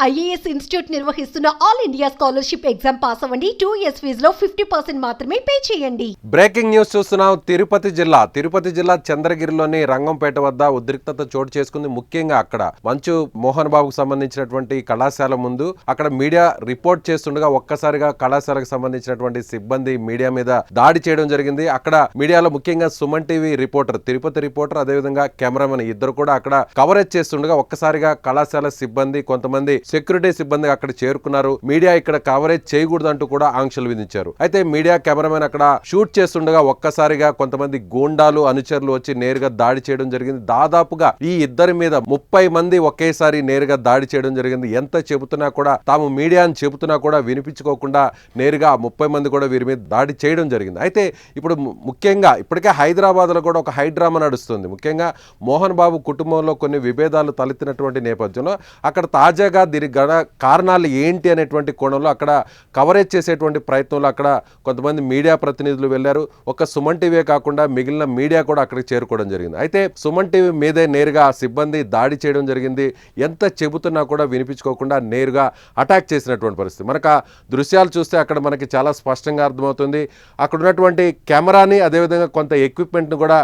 IAS institute నిర్వహిస్తున్న all India scholarship exam pass అవ్వండి. 2 years ఫీజులో 50% మాత్రమే పే చేయండి. బ్రేకింగ్ న్యూస్ చూస్తున్నాం. తిరుపతి జిల్లా చంద్రగిరిలోని రంగంపేట వద్ద ఉద్రిక్తత చోటు చేసుకుంది. ముఖ్యంగా అక్కడ మంచు మోహన్ బాబుకు సంబంధించినటువంటి కళాశాల ముందు అక్కడ మీడియా రిపోర్ట్ చేస్తుండగా ఒక్కసారిగా కళాశాలకు సంబంధించినటువంటి సిబ్బంది మీడియా మీద దాడి చేయడం జరిగింది. అక్కడ మీడియాలో ముఖ్యంగా Suman TV reporter, Tirupati reporter, అదేవిధంగా కెమెరామెన్ ఇద్దరు కూడా అక్కడ కవరేజ్ చేస్తుండగా ఒక్కసారిగా కళాశాల సిబ్బంది, కొంతమంది సెక్యూరిటీ సిబ్బంది అక్కడ చేరుకున్నారు. మీడియా ఇక్కడ కవరేజ్ చేయకూడదంటూ కూడా ఆంక్షలు విధించారు. అయితే మీడియా కెమెరామెన్ అక్కడ షూట్ చేస్తుండగా ఒక్కసారిగా కొంతమంది గూండాలు, అనుచరులు వచ్చి నేరుగా దాడి చేయడం జరిగింది. దాదాపుగా ఈ ఇద్దరి మీద 30 మంది ఒకేసారి నేరుగా దాడి చేయడం జరిగింది. ఎంత చెబుతున్నా కూడా, తాము మీడియా అని చెబుతున్నా కూడా వినిపించుకోకుండా నేరుగా 30 మంది కూడా వీరి మీద దాడి చేయడం జరిగింది. అయితే ఇప్పుడు ముఖ్యంగా ఇప్పటికే హైదరాబాద్ లో కూడా ఒక హైడ్రామా నడుస్తుంది. ముఖ్యంగా మోహన్ బాబు కుటుంబంలో కొన్ని విభేదాలు తలెత్తినటువంటి నేపథ్యంలో అక్కడ తాజాగా దీని కారణాలు ఏంటి అనేటువంటి కోణంలో అక్కడ కవరేజ్ చేసేటువంటి ప్రయత్నంలో అక్కడ కొంతమంది మీడియా ప్రతినిధులు వెళ్లారు. ఒక సుమన్ టీవీ కాకుండా మిగిలిన మీడియా కూడా అక్కడికి చేరుకోవడం జరిగింది. అయితే సుమన్ టీవీ మీదే నేరుగా ఆ సిబ్బంది దాడి చేయడం జరిగింది. ఎంత చెబుతున్నా కూడా వినిపించుకోకుండా నేరుగా అటాక్ చేసినటువంటి పరిస్థితి. మనకు ఆ దృశ్యాలు చూస్తే అక్కడ మనకి చాలా స్పష్టంగా అర్థమవుతుంది. అక్కడ ఉన్నటువంటి కెమెరాని, అదేవిధంగా కొంత ఎక్విప్మెంట్ను కూడా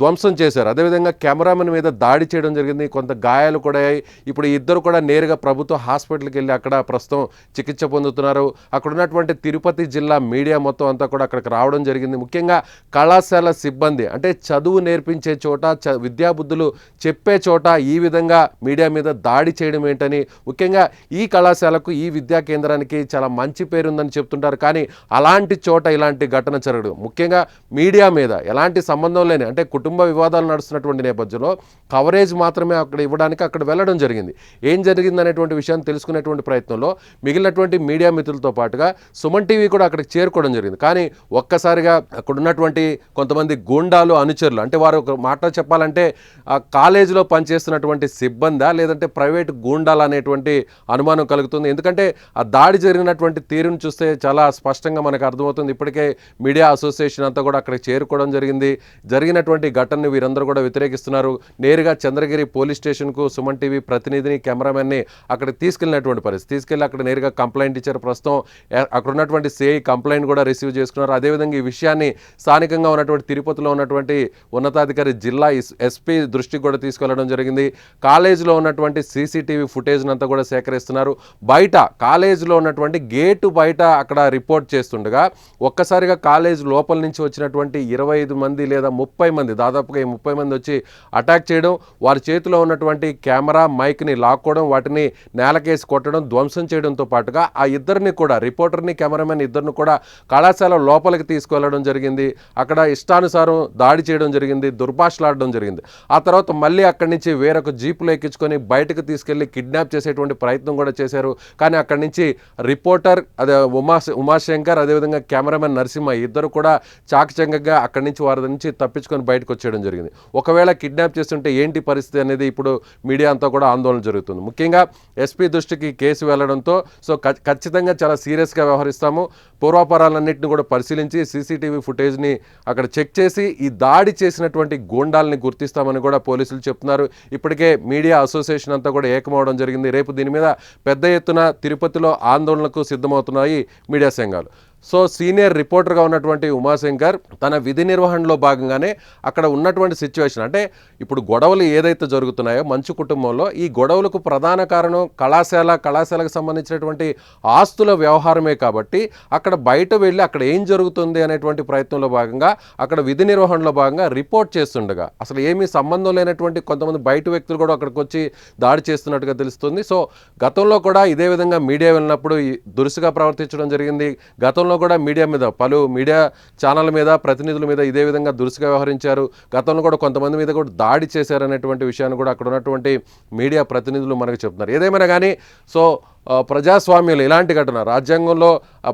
ధ్వంసం చేశారు. అదేవిధంగా కెమెరామెన్ మీద దాడి చేయడం జరిగింది. కొంత గాయాలు కూడా అయ్యాయి. ఇప్పుడు ఇద్దరు కూడా నేరుగా ప్రభుత్వ హాస్పిటల్కి వెళ్ళి అక్కడ ప్రస్తుతం చికిత్స పొందుతున్నారు. అక్కడ ఉన్నటువంటి తిరుపతి జిల్లా మీడియా మొత్తం అంతా కూడా అక్కడికి రావడం జరిగింది. ముఖ్యంగా కళాశాల సిబ్బంది, అంటే చదువు నేర్పించే చోట, విద్యాబుద్ధులు చెప్పే చోట ఈ విధంగా మీడియా మీద దాడి చేయడం ఏంటని, ముఖ్యంగా ఈ కళాశాలకు, ఈ విద్యా కేంద్రానికి చాలా మంచి పేరుందని చెప్తుంటారు. కానీ అలాంటి చోట ఇలాంటి ఘటన జరగదు. ముఖ్యంగా మీడియా మీద ఎలాంటి సంబంధం లేని, అంటే కుటుంబ వివాదాలు నడుస్తున్నటువంటి నేపథ్యంలో కవరేజ్ మాత్రమే అక్కడ ఇవ్వడానికి అక్కడ వెళ్ళడం జరిగింది. ఏం జరిగింది అనేటువంటి విషయాన్ని తెలుసుకునేటువంటి ప్రయత్నంలో మిగిలినటువంటి మీడియా మిత్రులతో పాటుగా సుమన్ టీవీ కూడా అక్కడికి చేరుకోవడం జరిగింది. కానీ ఒక్కసారిగా అక్కడ ఉన్నటువంటి కొంతమంది గూండాలు, అనుచరులు, అంటే వారు ఒక మాట చెప్పాలంటే ఆ కాలేజీలో పనిచేస్తున్నటువంటి సిబ్బందా లేదంటే ప్రైవేట్ గూండాలు అనేటువంటి అనుమానం కలుగుతుంది. ఎందుకంటే ఆ దాడి జరిగినటువంటి తీరును చూస్తే చాలా స్పష్టంగా మనకు అర్థమవుతుంది. ఇప్పటికే మీడియా అసోసియేషన్ అంతా కూడా అక్కడికి చేరుకోవడం జరిగింది. జరిగినటువంటి ఘటనని వీరందరూ కూడా వ్యతిరేకిస్తున్నారు. నేరుగా చంద్రగిరి పోలీస్ స్టేషన్కు సుమన్ టీవీ ప్రతినిధిని, కెమెరామెన్ని అక్కడికి తీసుకెళ్ళినటువంటి పరిస్థితి. తీసుకెళ్ళి అక్కడ నేరుగా కంప్లైంట్ ఇచ్చారు. ప్రస్తుతం అక్కడ ఉన్నటువంటి సిఐ కంప్లైంట్ కూడా రిసీవ్ చేసుకున్నారు. అదేవిధంగా ఈ విషయాన్ని స్థానికంగా ఉన్నటువంటి తిరుపతిలో ఉన్నటువంటి ఉన్నతాధికారి, జిల్లా ఎస్పీ దృష్టికి కూడా తీసుకెళ్లడం జరిగింది. కాలేజీలో ఉన్నటువంటి సీసీటీవీ ఫుటేజ్ అంతా కూడా సేకరిస్తున్నారు. బయట కాలేజీలో ఉన్నటువంటి గేటు బయట అక్కడ రిపోర్ట్ చేస్తుండగా ఒక్కసారిగా కాలేజ్ లోపల నుంచి వచ్చినటువంటి 25 మంది లేదా 30 మంది, దాదాపుగా 30 మంది వచ్చి అటాక్ చేయడం, వారి చేతిలో ఉన్నటువంటి కెమెరా, మైక్ని లాక్కోవడం, వాటిని నేలకేసి కొట్టడం, ధ్వంసం చేయడంతో పాటుగా ఆ ఇద్దరిని కూడా, రిపోర్టర్ని, కెమెరామెన్ ఇద్దరిని కూడా కళాశాల లోపలికి తీసుకువెళ్ళడం జరిగింది. అక్కడ ఇష్టానుసారం దాడి చేయడం జరిగింది, దుర్భాషలాడడం జరిగింది. ఆ తర్వాత మళ్ళీ అక్కడి నుంచి వేరొక జీపులో ఎక్కించుకొని బయటకు తీసుకెళ్లి కిడ్నాప్ చేసేటువంటి ప్రయత్నం కూడా చేశారు. కానీ అక్కడి నుంచి రిపోర్టర్, అదే ఉమాశంకర్, అదేవిధంగా కెమెరామెన్ నరసింహ ఇద్దరు కూడా చాకచక్యంగా అక్కడి నుంచి వారి నుంచి తప్పించుకొని బయటకు వచ్చేయడం జరిగింది. ఒకవేళ కిడ్నాప్ చేస్తుంటే ఏంటి పరిస్థితి అనేది ఇప్పుడు మీడియా అంతా కూడా ఆందోళన జరుగుతుంది. ముఖ్యంగా ఎస్పీ దృష్టికి కేసు వెళ్లడంతో ఖచ్చితంగా చాలా సీరియస్గా వ్యవహరిస్తాము, పూర్వాపరాలన్నింటినీ కూడా పరిశీలించి సీసీటీవీ ఫుటేజ్ని అక్కడ చెక్ చేసి ఈ దాడి చేసినటువంటి గూండాలని గుర్తిస్తామని కూడా పోలీసులు చెప్తున్నారు. ఇప్పటికే మీడియా అసోసియేషన్ అంతా కూడా ఏకమవడం జరిగింది. రేపు దీని మీద పెద్ద ఎత్తున తిరుపతిలో ఆందోళనకు సిద్ధమవుతున్నాయి మీడియా సంఘాలు. సో సీనియర్ రిపోర్టర్గా ఉన్నటువంటి ఉమాశంకర్ తన విధి నిర్వహణలో భాగంగానే అక్కడ ఉన్నటువంటి సిచ్యువేషన్, అంటే ఇప్పుడు గొడవలు ఏదైతే జరుగుతున్నాయో మంచు కుటుంబంలో, ఈ గొడవలకు ప్రధాన కారణం కళాశాలకు సంబంధించినటువంటి ఆస్తుల వ్యవహారమే. కాబట్టి అక్కడ బయట వెళ్ళి అక్కడ ఏం జరుగుతుంది అనేటువంటి ప్రయత్నంలో భాగంగా అక్కడ విధి నిర్వహణలో భాగంగా రిపోర్ట్ చేస్తుండగా అసలు ఏమీ సంబంధం లేనటువంటి కొంతమంది బయట వ్యక్తులు కూడా అక్కడికి వచ్చి దాడి చేస్తున్నట్టుగా తెలుస్తుంది. సో గతంలో కూడా ఇదే విధంగా మీడియా వెళ్ళినప్పుడు దురుసుగా ప్రవర్తించడం జరిగింది. గతంలో కూడా మీడియా మీద, పలు మీడియా ఛానల్ మీద, ప్రతినిధుల మీద ఇదే విధంగా దురుసుగా వ్యవహరించారు. గతంలో కూడా కొంతమంది మీద కూడా దాడి చేశారనేటువంటి విషయాన్ని కూడా అక్కడ ఉన్నటువంటి మీడియా ప్రతినిధులు మనకు చెప్తున్నారు. ఏదేమైనా కానీ సో ప్రజాస్వామ్యంలో ఇలాంటి ఘటన, రాజ్యాంగంలో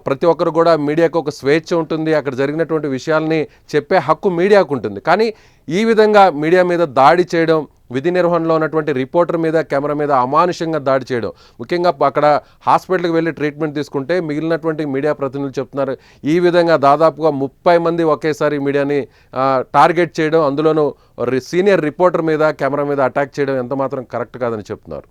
ప్రతి ఒక్కరు కూడా మీడియాకు ఒక స్వేచ్ఛ ఉంటుంది, అక్కడ జరిగినటువంటి విషయాల్ని చెప్పే హక్కు మీడియాకు ఉంటుంది. కానీ ఈ విధంగా మీడియా మీద దాడి చేయడం, విధి నిర్వహణలో ఉన్నటువంటి రిపోర్టర్ మీద, కెమెరా మీద అమానుషంగా దాడి చేయడం, ముఖ్యంగా అక్కడ హాస్పిటల్కి వెళ్ళి ట్రీట్మెంట్ తీసుకుంటే మిగిలినటువంటి మీడియా ప్రతినిధులు చెప్తున్నారు ఈ విధంగా దాదాపుగా 30 మంది ఒకేసారి మీడియాని టార్గెట్ చేయడం, అందులోనూ సీనియర్ రిపోర్టర్ మీద, కెమెరా మీద అటాక్ చేయడం ఎంత మాత్రం కరెక్ట్ కాదని చెప్తున్నారు.